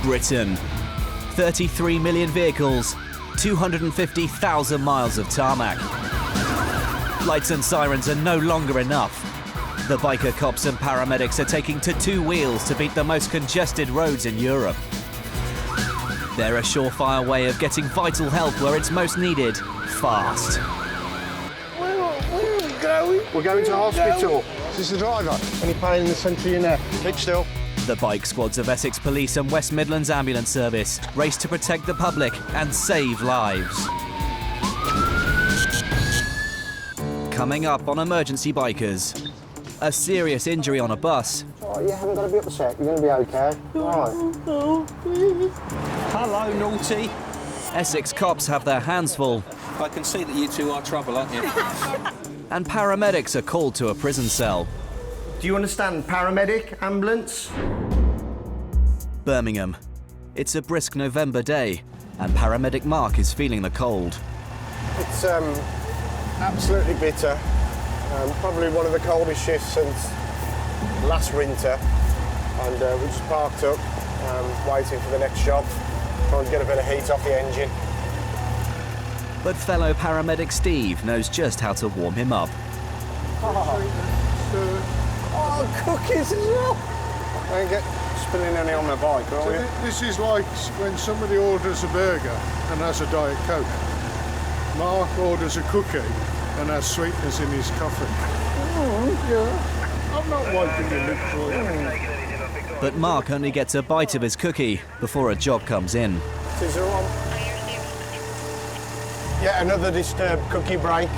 Britain. 33 million vehicles, 250,000 miles of tarmac. Lights and sirens are no longer enough. The biker cops and paramedics are taking to two wheels to beat the most congested roads in Europe. They're a surefire way of getting vital help where it's most needed, fast. Where are we going? We're going to hospital. Is this the driver? Any pain in the centre of your neck? Keep still. The bike squads of Essex Police and West Midlands Ambulance Service race to protect the public and save lives. Coming up on Emergency Bikers, a serious injury on a bus. Oh, you haven't got to be upset. You're going to be okay. All right. Hello, naughty. Essex cops have their hands full. I can see that you two are trouble, aren't you? And paramedics are called to a prison cell. Do you understand? Paramedic, ambulance? Birmingham. It's a brisk November day, and paramedic Mark is feeling the cold. It's absolutely bitter. Probably one of the coldest shifts since last winter. And we just parked up, waiting for the next job, trying to get a bit of heat off the engine. But fellow paramedic Steve knows just how to warm him up. Oh, cookies as well. Don't get spilling any on my bike, will you? This is like when somebody orders a burger and has a Diet Coke. Mark orders a cookie and has sweetness in his coffee. Yeah. I'm not wiping your lip for you. But Mark only gets a bite of his cookie before a job comes in. Is there one? Yeah, another disturbed cookie break.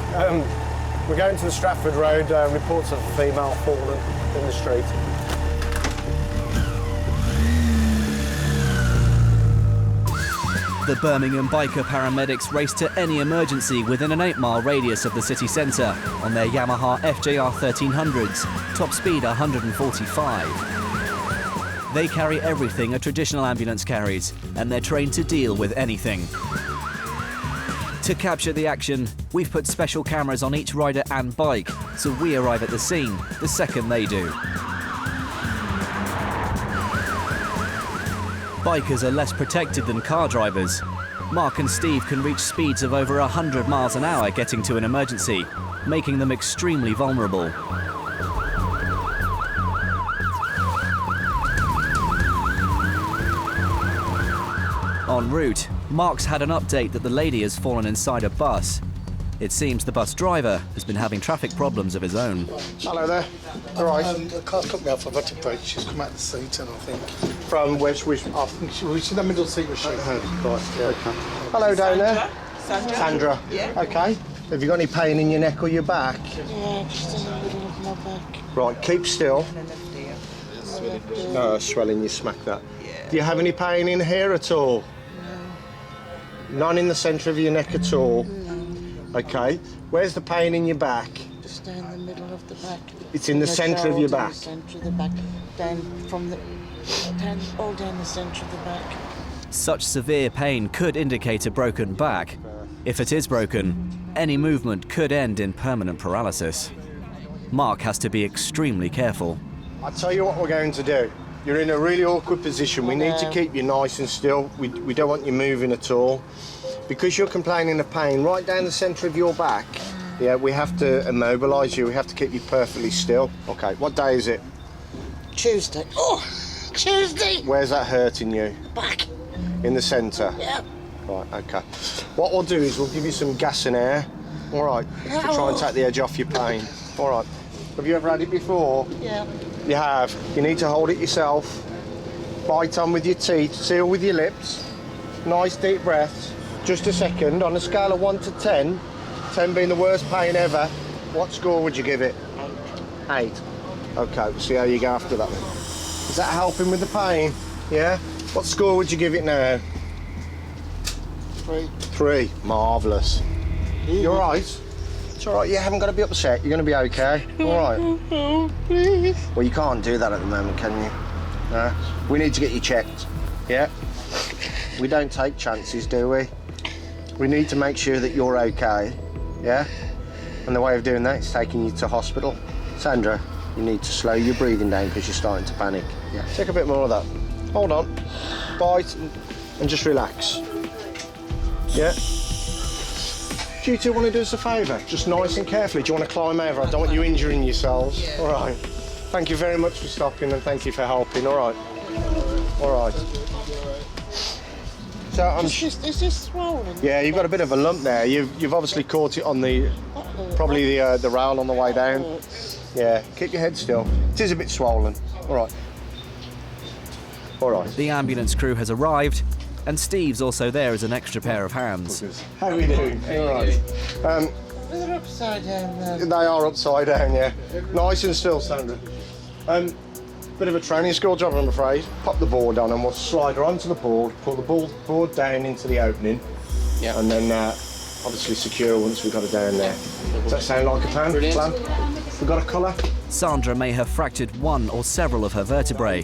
We're going to the Stratford Road, reports of a female fallen in the street. The Birmingham biker paramedics race to any emergency within an 8-mile radius of the city centre on their Yamaha FJR 1300s, top speed 145. They carry everything a traditional ambulance carries, and they're trained to deal with anything. To capture the action, we've put special cameras on each rider and bike, so we arrive at the scene the second they do. Bikers are less protected than car drivers. Mark and Steve can reach speeds of over 100 miles an hour getting to an emergency, making them extremely vulnerable. En route, Mark's had an update that the lady has fallen inside a bus. It seems the bus driver has been having traffic problems of his own. Hello there. All right. The car's cut me off. I've had to brake. She's come out of the seat, and I think. From which? I think she was in the middle seat with she. Right, yeah, okay. Hello down there. Sandra. Yeah. Okay. Have you got any pain in your neck or your back? Yeah, just in the middle of my back. Right, keep still. No, swelling, you smack that. Yeah. Do you have any pain in here at all? No. None in the centre of your neck at all? No. Okay. Where's the pain in your back? Just down the middle of the back. It's in the centre of your back? The centre of the back. All down the centre of the back. Such severe pain could indicate a broken back. If it is broken, any movement could end in permanent paralysis. Mark has to be extremely careful. I'll tell you what we're going to do. You're in a really awkward position. We need to keep you nice and still. We don't want you moving at all. Because you're complaining of pain right down the centre of your back, yeah, we have to immobilise you. We have to keep you perfectly still. OK, what day is it? Tuesday. Oh, Tuesday! Where's that hurting you? Back. In the centre? Yeah. Right, OK. What we'll do is we'll give you some gas and air, all right, to try and take the edge off your pain. All right. Have you ever had it before? Yeah. You have. You need to hold it yourself. Bite on with your teeth, seal with your lips. Nice deep breaths. Just a second. On a scale of 1 to 10, 10 being the worst pain ever, what score would you give it? 8. 8. OK, we'll see how you go after that then. Is that helping with the pain? Yeah? What score would you give it now? 3. 3. Marvellous. You all right? It's all right. You haven't got to be upset. You're going to be OK. All right. Oh, please. Well, you can't do that at the moment, can you? No? We need to get you checked. Yeah? We don't take chances, do we? We need to make sure that you're OK. Yeah? And the way of doing that is taking you to hospital. Sandra, you need to slow your breathing down because you're starting to panic. Yeah. Take a bit more of that. Hold on. Bite and just relax. Yeah? Do you two want to do us a favour? Just nice and carefully. Do you want to climb over? I don't want you injuring yourselves. Yeah. All right. Thank you very much for stopping and thank you for helping. All right. All right. So I'm. Is this swollen? Yeah, you've got a bit of a lump there. You've obviously caught it on the probably the rail on the way down. Yeah. Keep your head still. It is a bit swollen. All right. All right. The ambulance crew has arrived, and Steve's also there as an extra pair of hands. How are we doing? All right. They're upside down there. They are upside down, yeah. Nice and still, Sandra. Bit of a training school job, I'm afraid. Pop the board on and we'll slide her onto the board, pull the board down into the opening, and then obviously secure once we've got her down there. Does that sound like a plan? We've got a colour? Sandra may have fractured one or several of her vertebrae.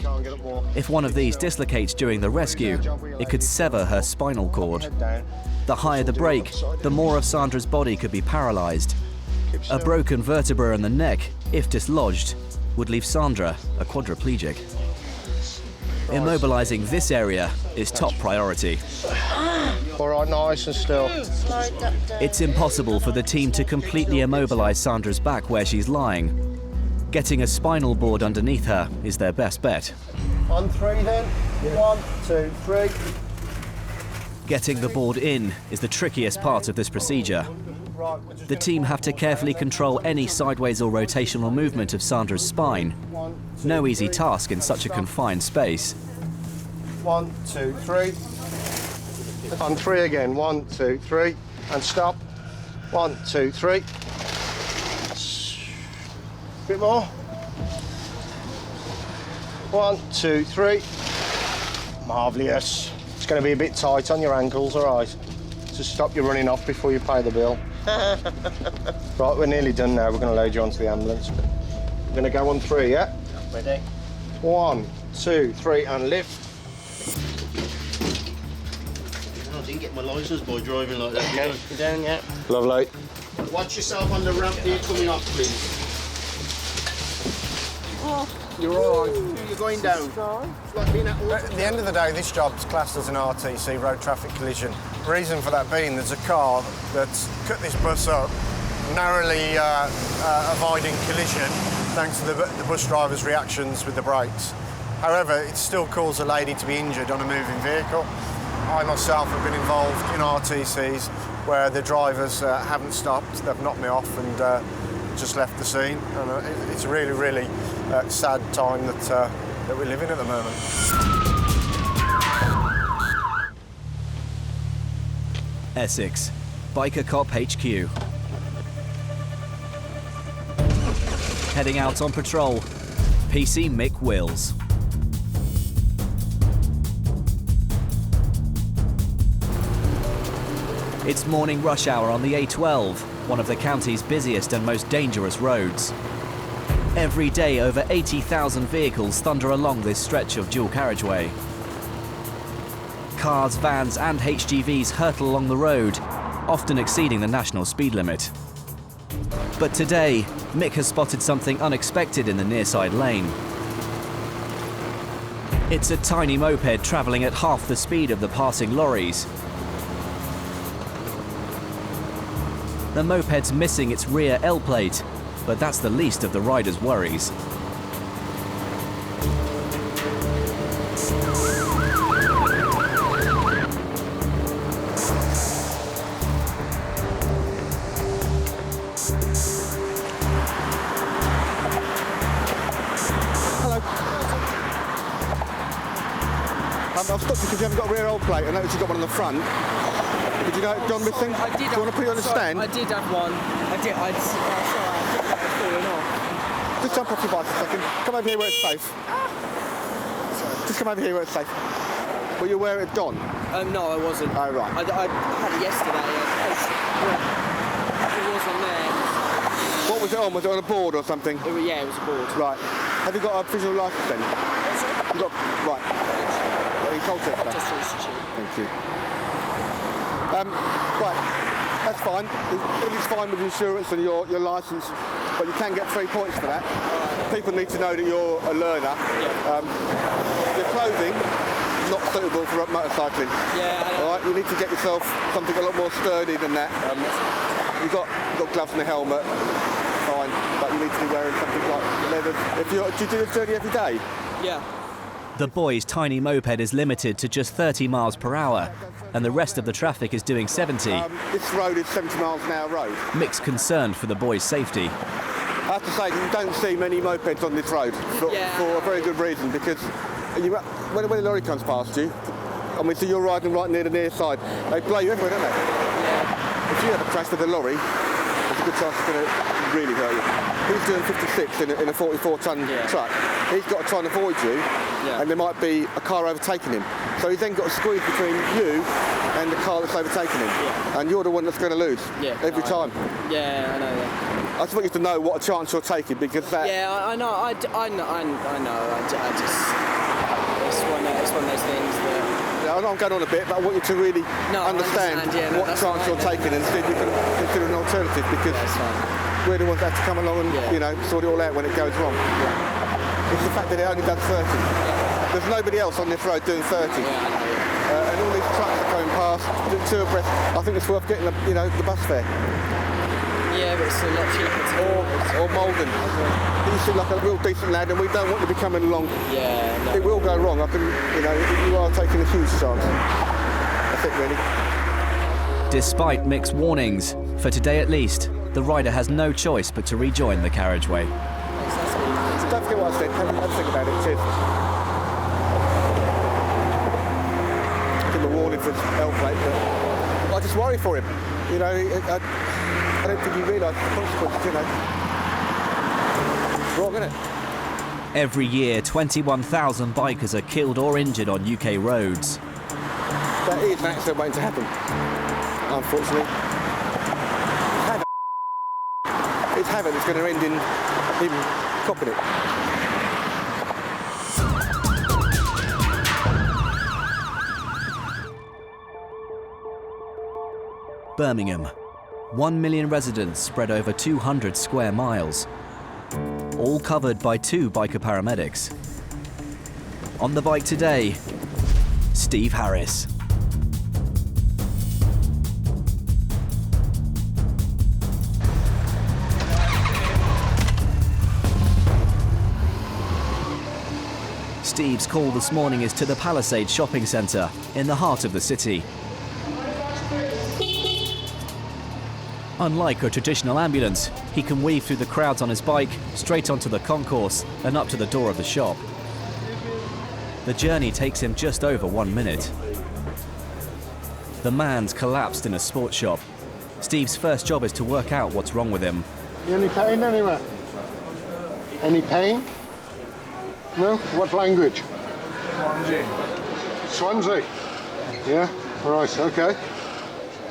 If one of these dislocates during the rescue, it could sever her spinal cord. The higher the break, the more of Sandra's body could be paralysed. A broken vertebra in the neck, if dislodged, would leave Sandra a quadriplegic. Immobilising this area is top priority. All right, nice and still. Slide that down. It's impossible for the team to completely immobilise Sandra's back where she's lying. Getting a spinal board underneath her is their best bet. On three then. 1, 2, 3. Getting the board in is the trickiest part of this procedure. The team have to carefully control any sideways or rotational movement of Sandra's spine. No easy task in such a confined space. 1, 2, 3. On 3 again. 1, 2, 3. And stop. 1, 2, 3. Bit more. 1, 2, 3. Marvellous. It's going to be a bit tight on your ankles, all right? Just stop you running off before you pay the bill. Right, we're nearly done now. We're going to load you onto the ambulance. We're going to go on 3, yeah? Ready? 1, 2, 3, and lift. I didn't get my licence by driving like that. Okay. You down yet? Lovely. Watch yourself on the ramp here coming off, please. You're all right. You're going down. It's like being at At the end of the day, this job's classed as an RTC, road traffic collision. Reason for that being, there's a car that's cut this bus up, narrowly avoiding collision thanks to the bus driver's reactions with the brakes. However, it still caused a lady to be injured on a moving vehicle. I myself have been involved in RTCs where the drivers haven't stopped, they've knocked me off and just left the scene. And it's a really, really sad time that we live in at the moment. Essex, Biker Cop HQ. Heading out on patrol, PC Mick Wills. It's morning rush hour on the A12, one of the county's busiest and most dangerous roads. Every day, over 80,000 vehicles thunder along this stretch of dual carriageway. Cars, vans and HGVs hurtle along the road, often exceeding the national speed limit. But today, Mick has spotted something unexpected in the nearside lane. It's a tiny moped travelling at half the speed of the passing lorries. The moped's missing its rear L plate, but that's the least of the rider's worries. I've stopped because you haven't got a rear old plate. I noticed you've got one on the front. Did you know it gone missing? I did. Do you want to put it on the stand? I did have one. I did. Sorry, I thought that was falling off. Just jump off your bike a second. Come over here where it's safe. Just come over here where it's safe. Were you aware it had gone? No, I wasn't. Oh, right. I had it yesterday. It was on there. What was it on? Was it on a board or something? Yeah, it was a board. Right. Have you got a visual license then? You got, right. Are you told it? Just institute. Thank you. Right, that's fine. If it's fine with insurance and your licence, but you can get 3 points for that. People need to know that you're a learner. Yeah. Your clothing suitable for motorcycling. Yeah, I know. All right, you need to get yourself something a lot more sturdy than that. You've got gloves and a helmet, fine, but you need to be wearing something like leather. Do you do this journey every day? Yeah. The boy's tiny moped is limited to just 30 miles per hour, and the rest of the traffic is doing 70. This road is 70 miles an hour road. Mixed concern for the boy's safety. I have to say, you don't see many mopeds on this road for a very good reason, because when a lorry comes past you, I mean, so you're riding right near the near side, they blow you everywhere, don't they? Yeah. If you have a crash with a lorry, there's a good chance it's going to really hurt you. He's doing 56 in a 44-tonne truck. He's got to try and avoid you, and there might be a car overtaking him. So he's then got to squeeze between you and the car that's overtaking him. Yeah. And you're the one that's going to lose every time. Yeah, I know, yeah. I just want you to know what a chance you're taking, because that... Yeah, I know, I just... It's one of those things that... Yeah, I'm going on a bit, but I want you to really understand what chance you're taking, and see if you can consider an alternative, because we're the ones that have to come along and, you know, sort it all out when it goes wrong. Yeah. It's the fact that it only does 30. There's nobody else on this road doing 30. And all these trucks are going past, two abreast. I think it's worth getting the bus fare. Yeah, but it's a lot cheaper. Or Malden. You seem like a real decent lad, and we don't want you to be coming along. Yeah. No. It will go wrong. You are taking a huge chance. That's it, really. Despite mixed warnings, for today at least, the rider has no choice but to rejoin the carriageway. Don't forget what I said. Have a think about it. Cheers. Give him a warning for his L plate, but I just worry for him. You know, I don't think he realises the consequences, you know. It's wrong, isn't it? Every year, 21,000 bikers are killed or injured on UK roads. That is an accident waiting to happen, unfortunately. It's havoc that's going to end in him copping it. Birmingham. 1 million residents spread over 200 square miles. All covered by 2 biker paramedics. On the bike today, Steve Harris. Steve's call this morning is to the Palisade shopping centre in the heart of the city. Unlike a traditional ambulance, he can weave through the crowds on his bike, straight onto the concourse and up to the door of the shop. The journey takes him just over 1 minute. The man's collapsed in a sports shop. Steve's first job is to work out what's wrong with him. Any pain anywhere? Any pain? No? What language? Swansea. Yeah? Right, okay.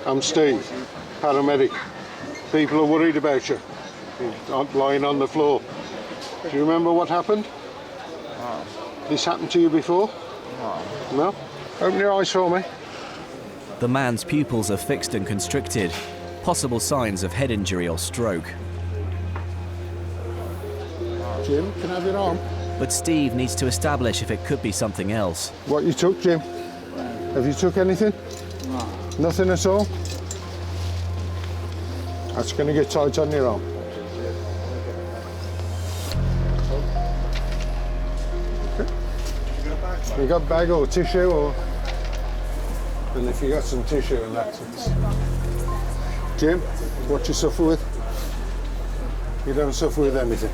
I'm Steve, paramedic. People are worried about you. You're lying on the floor. Do you remember what happened? No. This happened to you before? No. No? Open your eyes for me. The man's pupils are fixed and constricted. Possible signs of head injury or stroke. Jim, can I have your arm? But Steve needs to establish if it could be something else. What you took, Jim? Have you took anything? No. Nothing at all? That's going to get tight on your arm. Okay. You got a bag or tissue, or? And if you got some tissue and that. Jim, what you suffer with? You don't suffer with anything.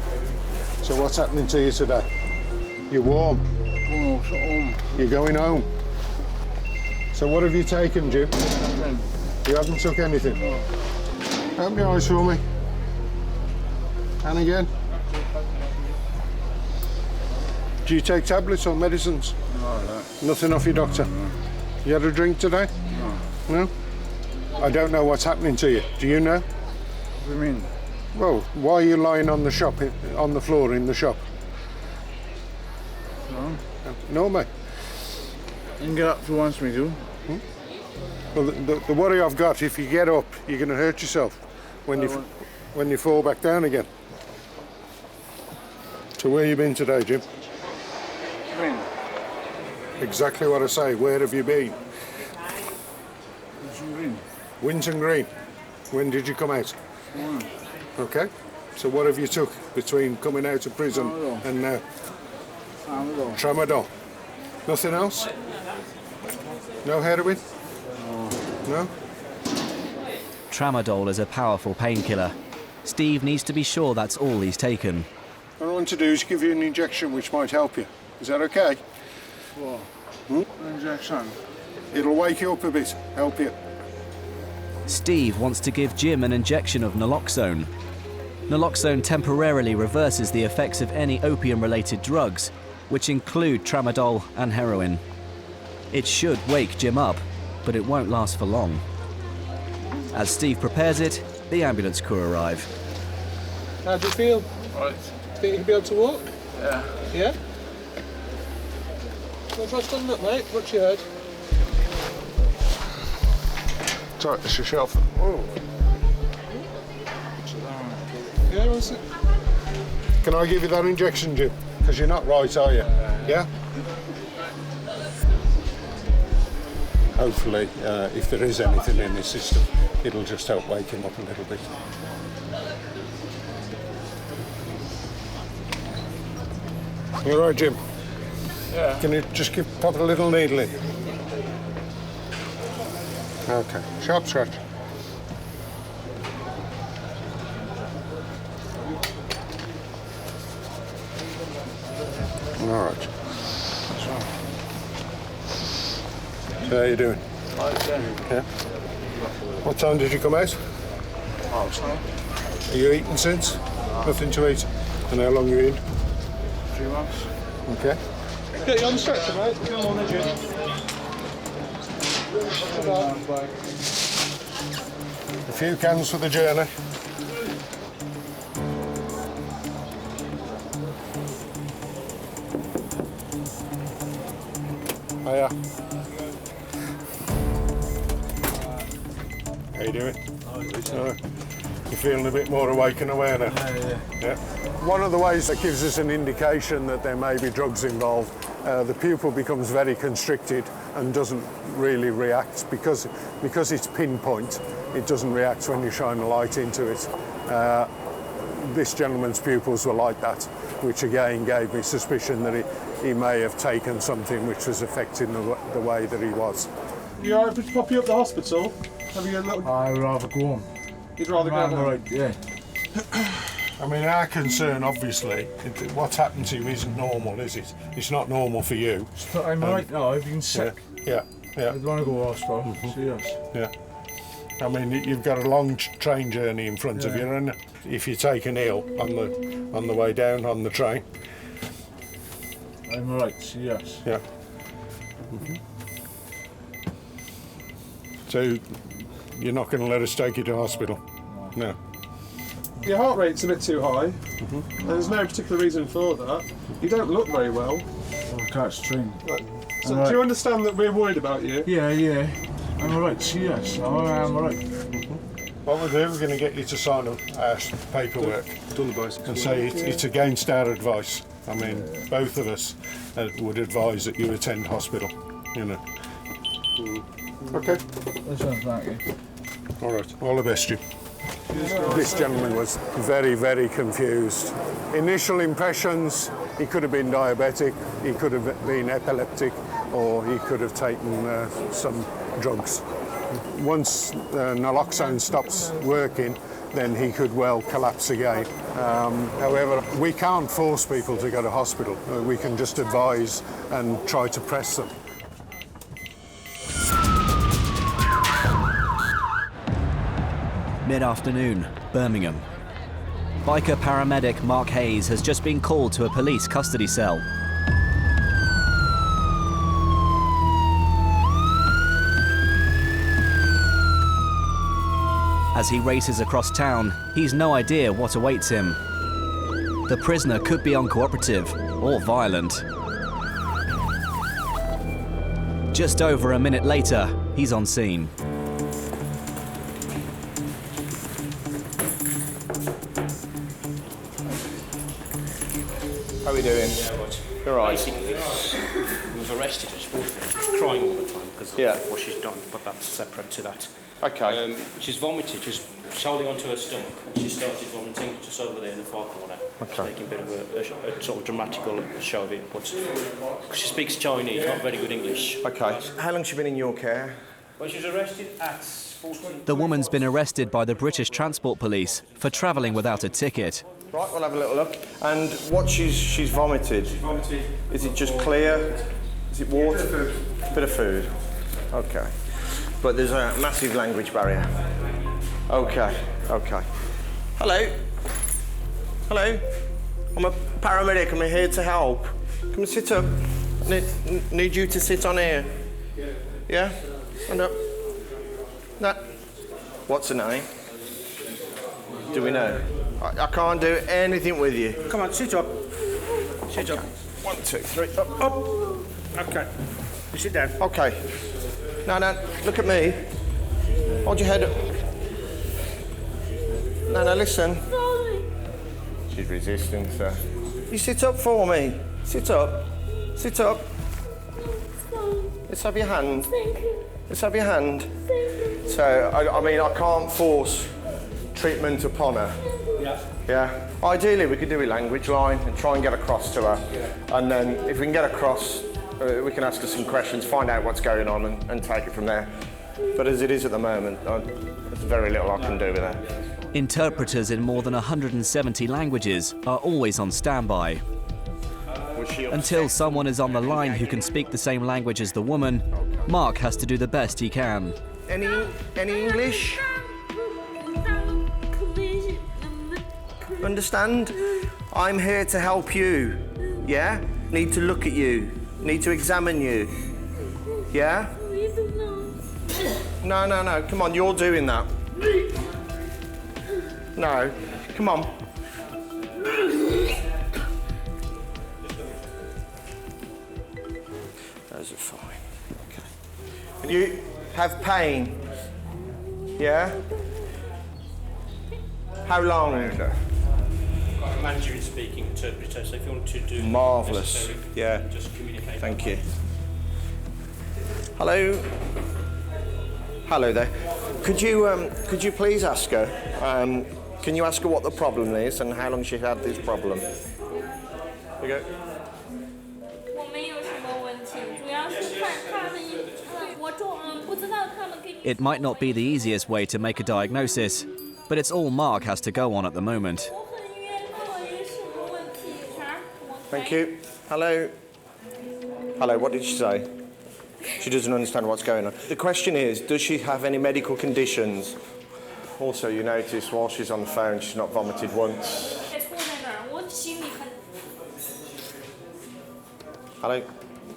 So what's happening to you today? You're warm. You're going home. So what have you taken, Jim? You haven't took anything? No. Open your eyes for me. And again. Do you take tablets or medicines? No. Nothing off your doctor? No. You had a drink today? No. No? I don't know what's happening to you. Do you know? What do you mean? Well, why are you lying on the floor in the shop? No. No, mate. You can get up if you want me to. Well, the worry I've got, if you get up, you're going to hurt yourself when you fall back down again. So where you been today, Jim? What do you mean? Exactly what I say. Where have you been? Winton Green. When did you come out? Okay. So what have you took between coming out of prison and now? Tramadol. Nothing else? No heroin? No? Tramadol is a powerful painkiller. Steve needs to be sure that's all he's taken. What I want to do is give you an injection which might help you. Is that okay? What? Injection? It'll wake you up a bit, help you. Steve wants to give Jim an injection of naloxone. Naloxone temporarily reverses the effects of any opium-related drugs, which include tramadol and heroin. It should wake Jim up, but it won't last for long. As Steve prepares it, the ambulance crew arrive. How do you feel? Right. Think you can be able to walk? Yeah. Yeah? Well, try standing up, mate. What's you heard? Sorry, it's your shelf. Oh. Yeah, what's it? Can I give you that injection, Jim? Because you're not right, are you? Yeah? Hopefully, if there is anything in his system, it'll just help wake him up a little bit. You all right, Jim? Yeah. Can you just pop a little needle in? Okay. Sharp scratch. All right. So how you doing? Yeah. What time did you come out? Are you eating since? Nothing to eat. And how long are you in? 3 months. Okay. Get you on the stretcher, mate. Come on, then, Jim. A few cans for the journey. Hiya. How you doing? You feeling a bit more awake and aware now? Yeah. One of the ways that gives us an indication that there may be drugs involved, the pupil becomes very constricted and doesn't really react because it's pinpoint. It doesn't react when you shine a light into it. This gentleman's pupils were like that, which again gave me suspicion that he may have taken something which was affecting the way that he was. You all right to pop you up the hospital? Have you a little... I'd rather go home. You'd rather go home? Right, yeah. I mean, our concern, obviously, what's happened to you isn't normal, is it? It's not normal for you. I'm right now, I've been sick. Yeah. I'd want to go to hospital, serious. Yeah. I mean, you've got a long train journey in front of you, and if you're taken ill on the way down on the train. I'm right, yes. Yeah. So, you're not going to let us take you to hospital? No. Your heart rate's a bit too high, and there's no particular reason for that. You don't look very well. I can't stream. So do you understand that we're worried about you? Yeah. I'm alright, yes. I'm alright. What we'll do, we're going to get you to sign our paperwork and say it's against our advice. I mean, both of us would advise that you attend hospital, you know. Okay. Thank you. All right. All the best, Jim. This gentleman was very, very confused. Initial impressions, he could have been diabetic, he could have been epileptic, or he could have taken some drugs. Once naloxone stops working, then he could well collapse again. However, we can't force people to go to hospital. We can just advise and try to press them. Mid-afternoon, Birmingham. Biker paramedic Mark Hayes has just been called to a police custody cell. As he races across town, he's no idea what awaits him. The prisoner could be uncooperative or violent. Just over a minute later, he's on scene. How are we doing? You're right. was arrested at Storefront, crying all the time because of what she's done, but that's separate to that. Okay. She's vomited, she's holding onto her stomach, and she started vomiting just over there in the far corner. Okay. Taking a bit of a sort of dramatical show of it, but she speaks Chinese, not very good English. Okay. How long's she been in your care? Well, she was arrested at 14. The woman's been arrested by the British Transport Police for travelling without a ticket. Right, we'll have a little look. And what she's vomited? She's vomited. Is it just clear? Is it water? Bit of food. Okay. But there's a massive language barrier. Okay, okay. Hello. Hello. I'm a paramedic. I'm here to help. Come and sit up. Need you to sit on here. Yeah? Stand up. No. What's her name? Do we know? I can't do anything with you. Come on, sit up. Sit up. 1, 2, 3. Up, up. Okay. You sit down. Okay. No, look at me. Hold your head up. No, listen. She's resisting, sir. You sit up for me. Sit up. Sit up. Let's have your hand. Let's have your hand. So, I mean, I can't force treatment upon her. Yeah. Yeah. Ideally, we could do a language line and try and get across to her. And then, if we can get across, we can ask her some questions, find out what's going on and take it from there. But as it is at the moment, there's very little I can do with her. Interpreters in more than 170 languages are always on standby. Until someone is on the line who can speak the same language as the woman, Mark has to do the best he can. Any English? Understand? I'm here to help you. Yeah? Need to look at you. Need to examine you. Yeah? No. Come on, you're doing that. No. Come on. Those are fine. Okay. And you have pain? Yeah? How long? I've got a Mandarin-speaking interpreter, so if you want to do marvellous. necessary, Yeah. just communicate. Thank you. Hello. Hello there. Could you please ask her? Can you ask her what the problem is and how long she's had this problem? Here you go. It might not be the easiest way to make a diagnosis, but it's all Mark has to go on at the moment. Thank you. Hello. Hello, what did she say? She doesn't understand what's going on. The question is, does she have any medical conditions? Also, you notice while she's on the phone, she's not vomited once. Hello.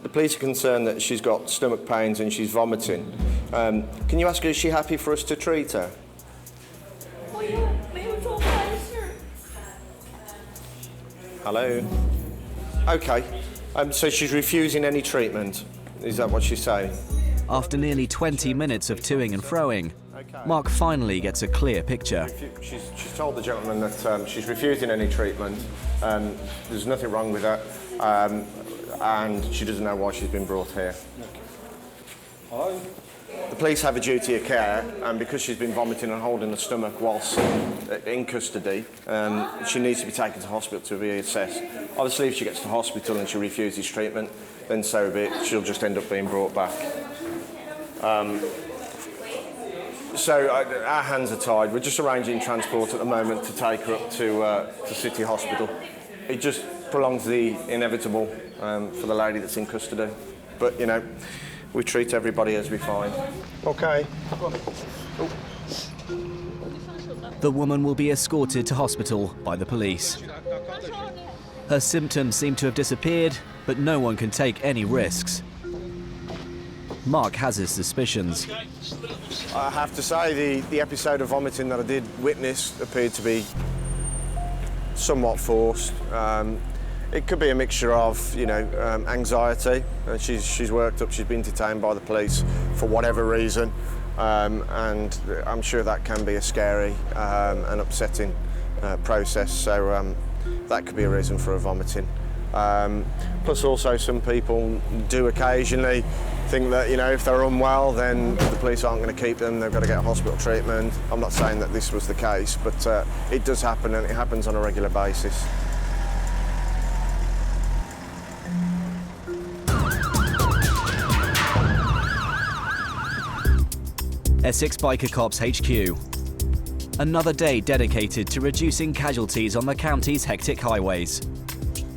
The police are concerned that she's got stomach pains and she's vomiting. Can you ask her, is she happy for us to treat her? Hello. Okay. So she's refusing any treatment. Is that what she's saying? After nearly 20 minutes of toing and froing, Mark finally gets a clear picture. She's told the gentleman that she's refusing any treatment. There's nothing wrong with her, and she doesn't know why she's been brought here. Hello? The police have a duty of care, and because she's been vomiting and holding the stomach whilst in custody, she needs to be taken to hospital to be assessed. Obviously, if she gets to hospital and she refuses treatment, then so be it. She'll just end up being brought back. So our hands are tied. We're just arranging transport at the moment to take her up to City Hospital. It just prolongs the inevitable for the lady that's in custody. But, you know, we treat everybody as we find. Okay. Oh. The woman will be escorted to hospital by the police. Her symptoms seem to have disappeared, but no one can take any risks. Mark has his suspicions. I have to say the episode of vomiting that I did witness appeared to be somewhat forced. It could be a mixture of, you know, anxiety. She's worked up, she's been detained by the police for whatever reason, and I'm sure that can be a scary and upsetting process. So that could be a reason for her vomiting. Plus also some people do occasionally think that, you know, if they're unwell then the police aren't going to keep them, they've got to get hospital treatment. I'm not saying that this was the case, but it does happen, and it happens on a regular basis. Essex Biker Cops HQ. Another day dedicated to reducing casualties on the county's hectic highways.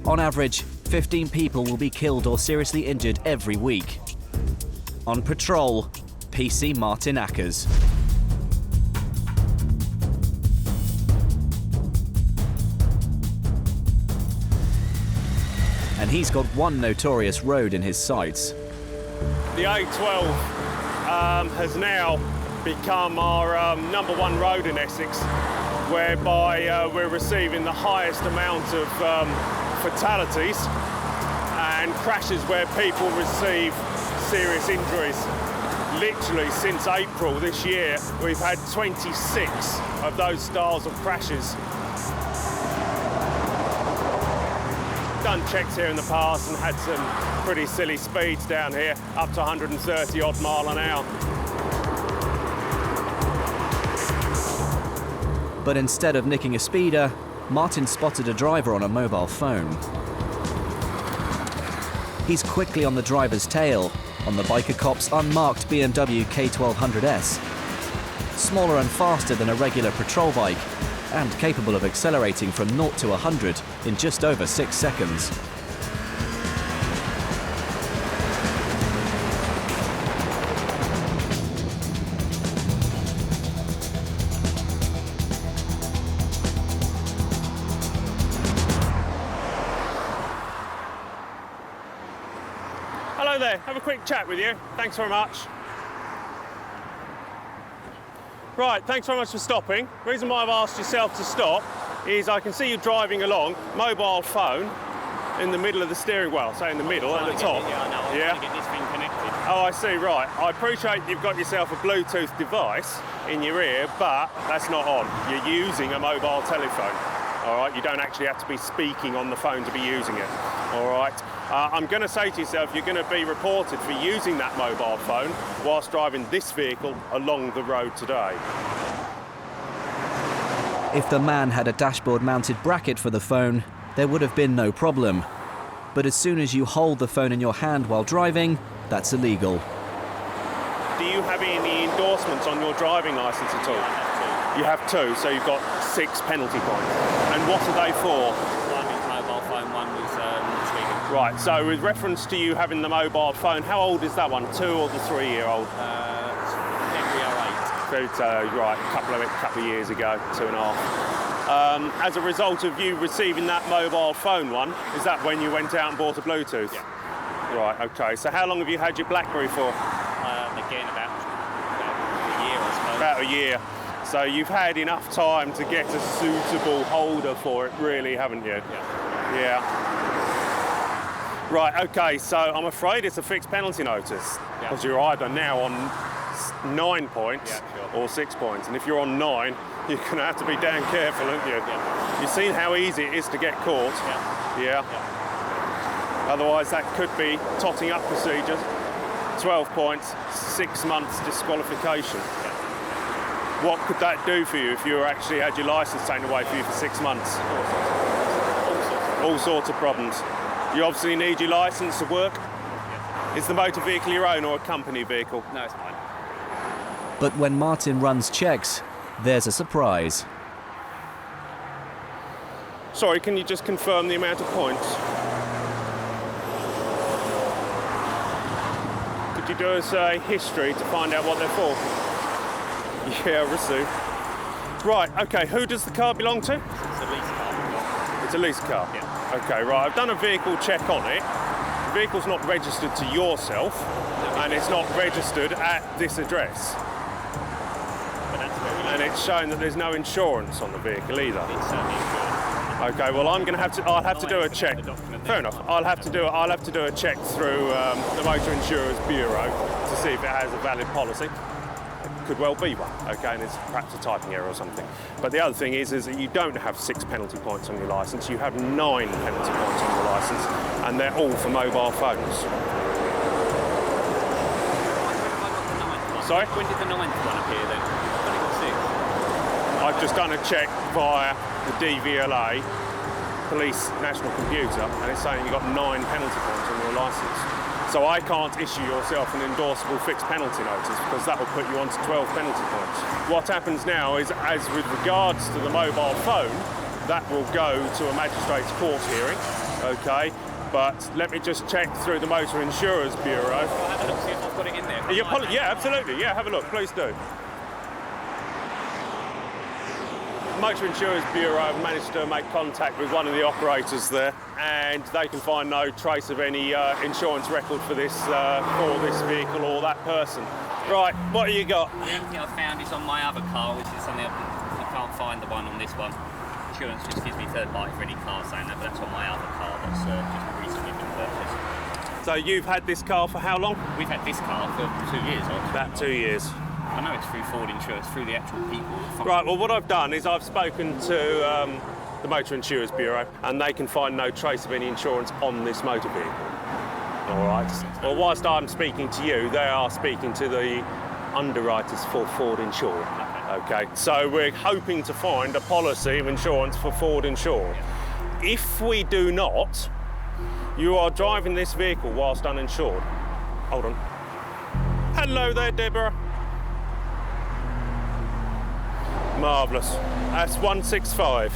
On average, 15 people will be killed or seriously injured every week. On patrol, PC Martin Ackers. And he's got one notorious road in his sights. The A12 has now become our #1 road in Essex, whereby we're receiving the highest amount of fatalities and crashes where people receive serious injuries. Literally since April this year, we've had 26 of those styles of crashes. Done checks here in the past and had some pretty silly speeds down here, up to 130 odd mile an hour. But instead of nicking a speeder, Martin spotted a driver on a mobile phone. He's quickly on the driver's tail, on the Biker Cop's unmarked BMW K1200S. Smaller and faster than a regular patrol bike, and capable of accelerating from 0 to 100 in just over 6 seconds. Hello there, have a quick chat with you. Thanks very much. Right, thanks very much for stopping. The reason why I've asked yourself to stop is I can see you driving along, mobile phone in the middle of the steering wheel, so in the middle at the top. Yeah. Get this thing connected. Oh, I see, right. I appreciate you've got yourself a Bluetooth device in your ear, but that's not on. You're using a mobile telephone, all right? You don't actually have to be speaking on the phone to be using it, all right? I'm going to say to yourself, you're going to be reported for using that mobile phone whilst driving this vehicle along the road today. If the man had a dashboard-mounted bracket for the phone, there would have been no problem. But as soon as you hold the phone in your hand while driving, that's illegal. Do you have any endorsements on your driving licence at all? I have 2. You have 2, so you've got 6 penalty points. And what are they for? One is mobile phone, one was speaking. Right, so with reference to you having the mobile phone, how old is that one, 2 or the 3-year-old? February 8. So, right, a couple of years ago, 2.5. As a result of you receiving that mobile phone one, is that when you went out and bought a Bluetooth? Yeah. Right, okay. So how long have you had your BlackBerry for? Again, about a year, I suppose. About a year. So you've had enough time to get a suitable holder for it, really, haven't you? Yeah. Right, okay, so I'm afraid it's a fixed penalty notice, because you're either now on 9 points or 6 points, and if you're on 9, you're going to have to be damn careful, aren't you? You've seen how easy it is to get caught. Otherwise, that could be totting up procedures. 12 points, 6 months disqualification. What could that do for you if you actually had your licence taken away for you for 6 months? All sorts of problems. You obviously need your licence to work. Is the motor vehicle your own or a company vehicle? No, it's mine. But when Martin runs checks, there's a surprise. Sorry, can you just confirm the amount of points? Could you do us a history to find out what they're for? Yeah, received. Right, okay, who does the car belong to? It's a lease car. It's a lease car? Yeah. Okay, right, I've done a vehicle check on it. The vehicle's not registered to yourself, and it's not registered at this address. And it's showing that there's no insurance on the vehicle either. It's certainly insured. Okay, well I'll have to do a check. Fair enough. I'll have to do a check through the Motor Insurers Bureau to see if it has a valid policy. could well be one, okay, and it's perhaps a typing error or something. But the other thing is that you don't have 6 penalty points on your licence, you have 9 penalty points on your licence, and they're all for mobile phones. Sorry? When did the 9th one appear then? I've only got 6. I've just done a check via the DVLA, Police National Computer, and it's saying you've got 9 penalty points on your licence. So I can't issue yourself an endorsable fixed penalty notice because that will put you on to 12 penalty points. What happens now is, as with regards to the mobile phone, that will go to a magistrate's court hearing, okay? But let me just check through the Motor Insurers Bureau. I'll have a look, see if I've got it in there. Yeah, absolutely. Yeah, have a look, please do. Motor Insurers Bureau have managed to make contact with one of the operators there, and they can find no trace of any insurance record for this vehicle or that person. Right, what have you got? The only thing I've found is on my other car, which is something I can't find the one on this one. Insurance just gives me third party for any car saying that, but that's on my other car that's just recently been purchased. So you've had this car for how long? We've had this car for 2 years. About 2 years. I know it's through Ford Insurance, through the actual people. Right, well what I've done is I've spoken to the Motor Insurers Bureau, and they can find no trace of any insurance on this motor vehicle. All right. Well, whilst I'm speaking to you, they are speaking to the underwriters for Ford Insured. Okay, so we're hoping to find a policy of insurance for Ford Insured. If we do not, you are driving this vehicle whilst uninsured. Hold on. Hello there, Deborah. Marvellous. That's 165.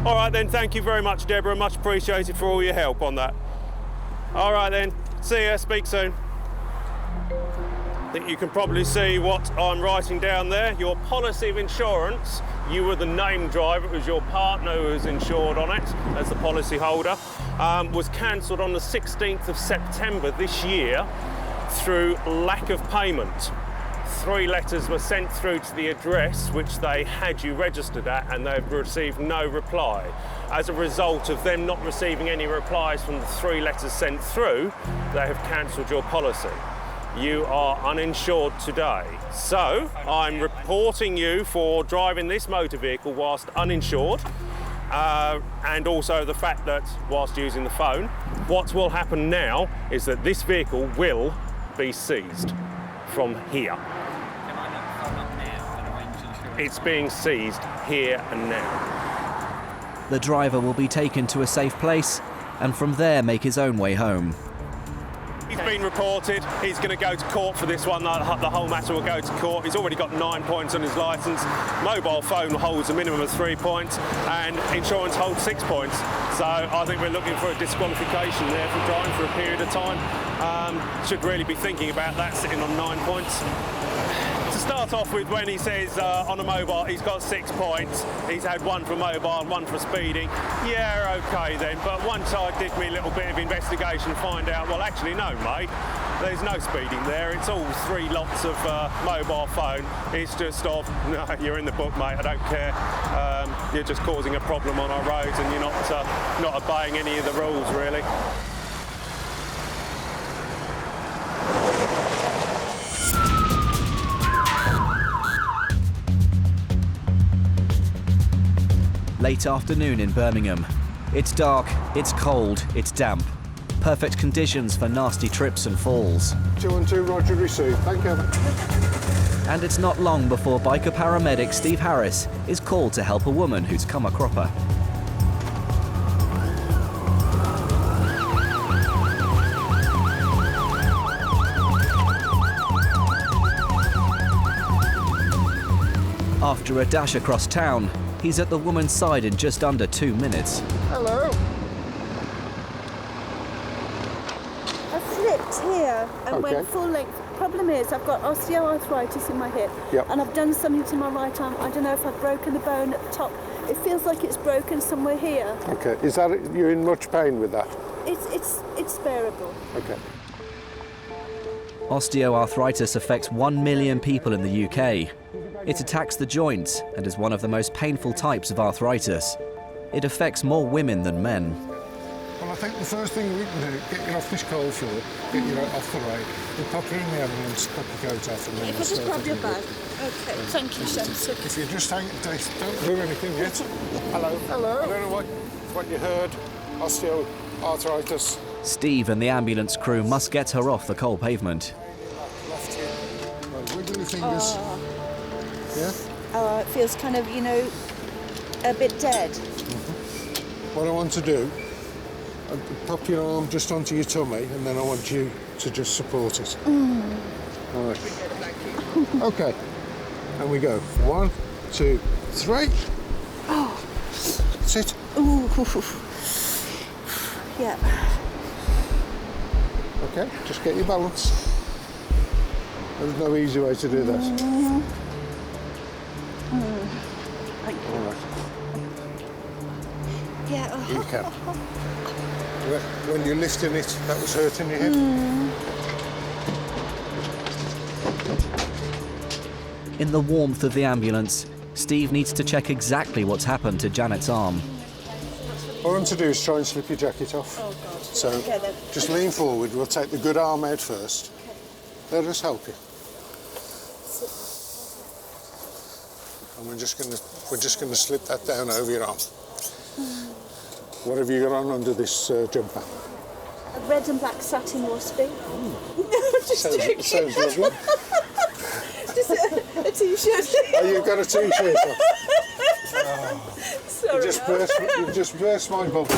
All right then, thank you very much, Deborah. Much appreciated for all your help on that. All right then, see ya, speak soon. I think you can probably see what I'm writing down there. Your policy of insurance, you were the named driver, it was your partner who was insured on it as the policy holder, was cancelled on the 16th of September this year through lack of payment. 3 letters were sent through to the address which they had you registered at, and they've received no reply. As a result of them not receiving any replies from the 3 letters sent through, they have cancelled your policy. You are uninsured today. So I'm reporting you for driving this motor vehicle whilst uninsured, and also the fact that whilst using the phone. What will happen now is that this vehicle will be seized from here. It's being seized here and now. The driver will be taken to a safe place and from there make his own way home. He's been reported. He's going to go to court for this one. The whole matter will go to court. He's already got 9 points on his licence. Mobile phone holds a minimum of 3 points, and insurance holds 6 points. So I think we're looking for a disqualification there for driving for a period of time. Should really be thinking about that, sitting on 9 points. To start off with, when he says on a mobile he's got 6 points, he's had 1 for mobile, 1 for speeding, yeah, okay then. But once I did me a little bit of investigation, find out, well actually no mate, there's no speeding there, it's all 3 lots of mobile phone. It's just no, you're in the book mate, I don't care. You're just causing a problem on our roads and you're not obeying any of the rules really. Late afternoon in Birmingham. It's dark, it's cold, it's damp. Perfect conditions for nasty trips and falls. 212, Roger, received. Thank you. And it's not long before biker paramedic Steve Harris is called to help a woman who's come a cropper. After a dash across town, he's at the woman's side in just under 2 minutes. Hello. I slipped here and went full length. Problem is, I've got osteoarthritis in my hip, and I've done something to my right arm. I don't know if I've broken the bone at the top. It feels like it's broken somewhere here. Okay, is that, you're in much pain with that? It's bearable. Okay. Osteoarthritis affects 1 million people in the UK. It attacks the joints and is one of the most painful types of arthritis. It affects more women than men. Well, think the first thing we can do, get you off this cold floor, get you off the road, we'll pop you in the ambulance, pop your coat off, and then You can just grab your bag. Okay, thank you, Sandra. If you just don't do anything yet. Hello. Hello. I don't know what you heard. Osteoarthritis. Steve and the ambulance crew must get her off the cold pavement. Left here. Right, wiggle your fingers. Yeah? Oh, it feels kind of, you know, a bit dead. What I want to do, pop your arm just onto your tummy, and then I want you to just support it. All right. Okay. And we go. 1, 2, 3. Oh. That's it. Ooh. Yeah. Okay, just get your balance. There's no easy way to do that. All right. Yeah. You can. When you're lifting it, that was hurting your hip. In the warmth of the ambulance, Steve needs to check exactly what's happened to Janet's arm. All I want to do is try and slip your jacket off. Oh, God. So Okay, then. just lean forward. We'll take the good arm out first. Let us help you. And we're just gonna slip that down over your arm. What have you got on under this jumper? A red and black satin waspy. Just joking. Sounds lovely. Just a t-shirt. Oh, you've got a t-shirt on. Sorry. You just burst my bubble.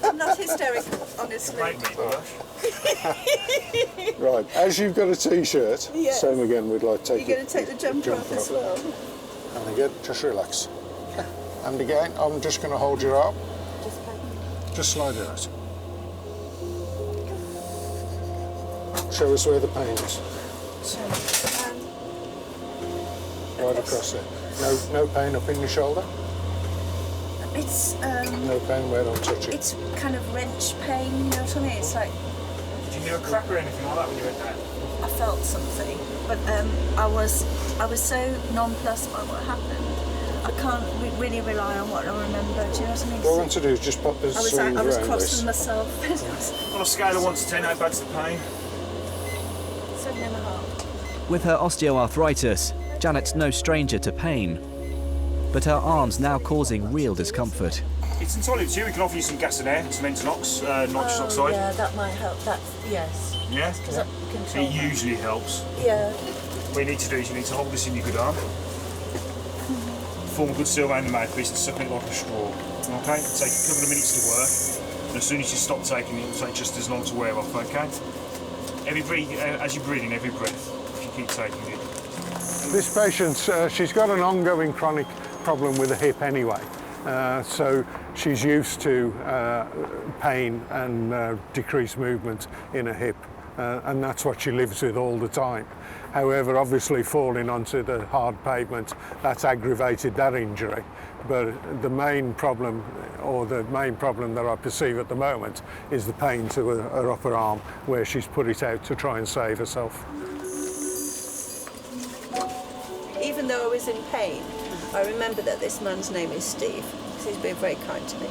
I'm not hysterical, honestly. Right, as you've got a t-shirt, Yes. same again, we'd like to take You're going to take the jumper off as well. And again, just relax. And again, I'm just going to hold your arm. Just slide it out. Show us where the pain is. Right across there. No pain up in your shoulder? It's No pain where don't touch it. it's kind of wrench pain, you know what I mean? It's like Did you hear a crack or anything like that when you went down? I felt something, but I was so nonplussed by what happened. I can't really rely on what I remember. Do you know what I mean? What I want to do is just pop this I was syringe around crossing this. myself. On a scale of 1 to 10, how bad's the pain? 7.5. With her osteoarthritis, Janet's no stranger to pain. But her arm's now causing real discomfort. It's entirely up to you. We can offer you some gas and air, some Entonox, nitrous oxide. Yeah, that might help. That yes. Yeah? Because that control. It usually helps. Yeah. What you need to do is you need to hold this in your good arm. Form a good seal around the mouthpiece and suck it like a straw. Okay? It'll take a couple of minutes to work. And as soon as you stop taking it, it'll take just as long to wear off, okay? As you breathe in every breath, if you keep taking it. This patient, she's got an ongoing chronic problem with the hip anyway. So she's used to pain and decreased movement in her hip. And that's what she lives with all the time. However, obviously falling onto the hard pavement, that's aggravated that injury. But the main problem, that I perceive at the moment, is the pain to her upper arm, where she's put it out to try and save herself. Even though I was in pain, I remember that this man's name is Steve, because he's been very kind to me.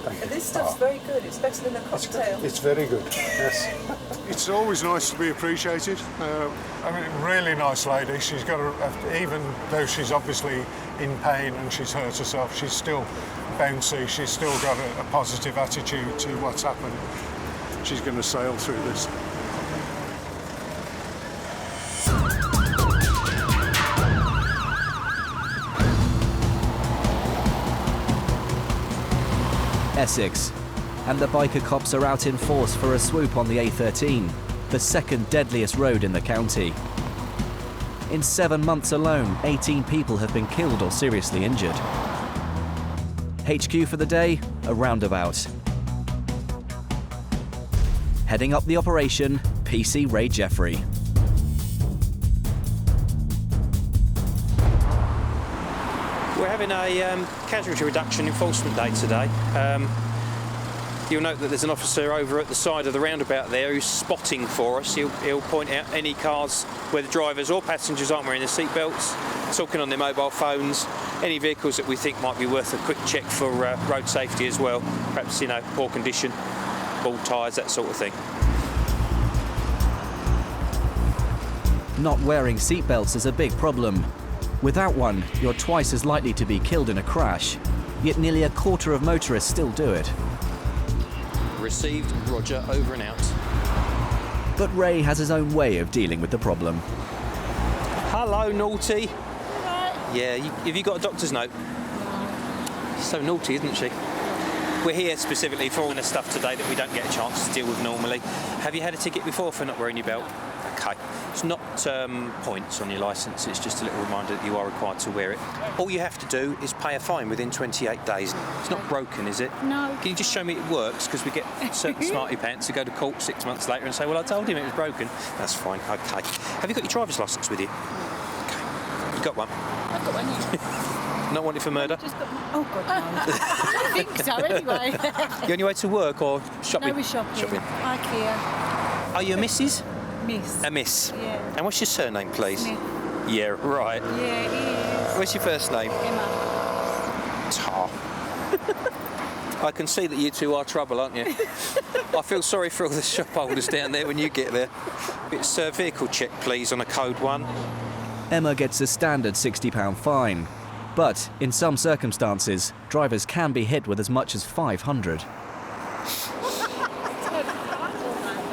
And this stuff's very good. It's better than a cocktail. It's very good, yes. It's always nice to be appreciated. I mean, really nice lady. She's got even though she's obviously in pain and she's hurt herself, she's still bouncy. She's still got a positive attitude to what's happened. She's going to sail through this. Essex, and the biker cops are out in force for a swoop on the A13, the second deadliest road in the county. In 7 months alone, 18 people have been killed or seriously injured. HQ for the day, a roundabout. Heading up the operation, PC Ray Jeffrey. We're having a casualty reduction enforcement day today. You'll note that there's an officer over at the side of the roundabout there who's spotting for us. He'll point out any cars where the drivers or passengers aren't wearing their seatbelts, talking on their mobile phones, any vehicles that we think might be worth a quick check for road safety as well. Perhaps, you know, poor condition, bald tyres, that sort of thing. Not wearing seatbelts is a big problem. Without one, you're twice as likely to be killed in a crash, yet nearly a quarter of motorists still do it. Received, Roger, over and out. But Ray has his own way of dealing with the problem. Hello, naughty. Yeah, have you got a doctor's note? She's so naughty, isn't she? We're here specifically for all the stuff today that we don't get a chance to deal with normally. Have you had a ticket before for not wearing your belt? Okay. It's not points on your licence, it's just a little reminder that you are required to wear it. All you have to do is pay a fine within 28 days. It's not broken, is it? No. Can you just show me it works? Because we get certain smarty pants who go to court 6 months later and say, well, I told him it was broken. That's fine, okay. Have you got your driver's licence with you? Okay. You got one? I've got one, yeah. Not wanted for murder? Just got one. Oh, God, no. I think so, anyway. You on your way to work or shopping? No, we're shopping. IKEA. Are you a Mrs.? Miss. A miss? Yeah. And what's your surname, please? Smith. Yeah, right. Yeah, it is. What's your first name? Emma. Tar. I can see that you two are trouble, aren't you? I feel sorry for all the shop holders down there when you get there. It's a vehicle check, please, on a code 1. Emma gets a standard £60 fine. But in some circumstances, drivers can be hit with as much as £500.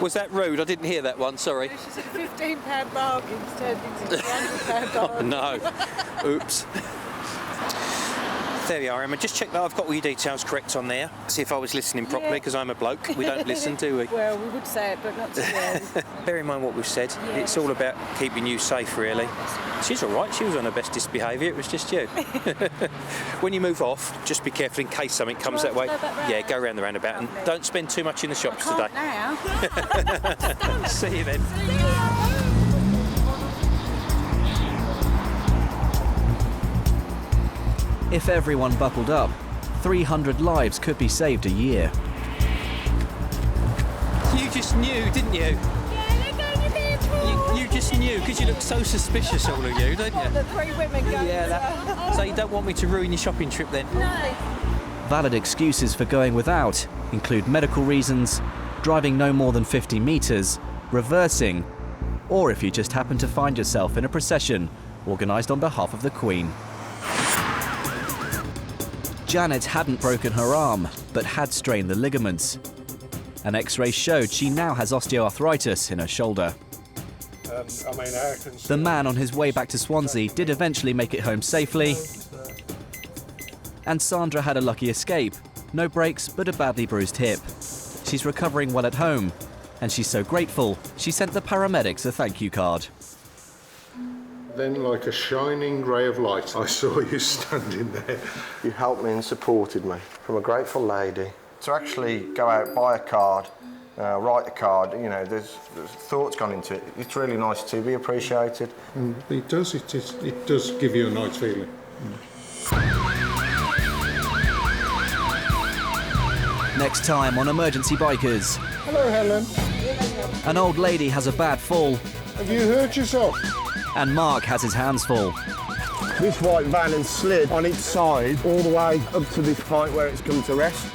Was that rude? I didn't hear that one, sorry. She said £15 bargains turned into £300 bargains. Oh, no. Oops. There we are, Emma. Just check that I've got all your details correct on there. See if I was listening properly, because I'm a bloke. We don't listen, do we? Well, we would say it, but not today. Bear in mind what we've said. Yeah. It's all about keeping you safe, really. She's all right. She was on her bestest behaviour. It was just you. When you move off, just be careful in case something comes that way. Yeah, go around the roundabout and don't spend too much in the shops today. Now. See you then. If everyone buckled up, 300 lives could be saved a year. You just knew, didn't you? Yeah, they're going to be abroad. You just knew, because you look so suspicious, all of you, don't you? The 3 women going. Yeah, so you don't want me to ruin your shopping trip then? No. Valid excuses for going without include medical reasons, driving no more than 50 metres, reversing, or if you just happen to find yourself in a procession organised on behalf of the Queen. Janet hadn't broken her arm, but had strained the ligaments. An X-ray showed she now has osteoarthritis in her shoulder. The man on his way back to Swansea did eventually make it home safely. And Sandra had a lucky escape. No breaks, but a badly bruised hip. She's recovering well at home, and she's so grateful, she sent the paramedics a thank you card. Then, like a shining ray of light, I saw you standing there. You helped me and supported me. From a grateful lady. To actually go out, buy a card, write a card, you know, there's thoughts gone into it. It's really nice to be appreciated. It does give you a nice feeling. Next time on Emergency Bikers. Hello, Helen. An old lady has a bad fall. Have you hurt yourself? And Mark has his hands full. This white van has slid on its side all the way up to this point where it's come to rest.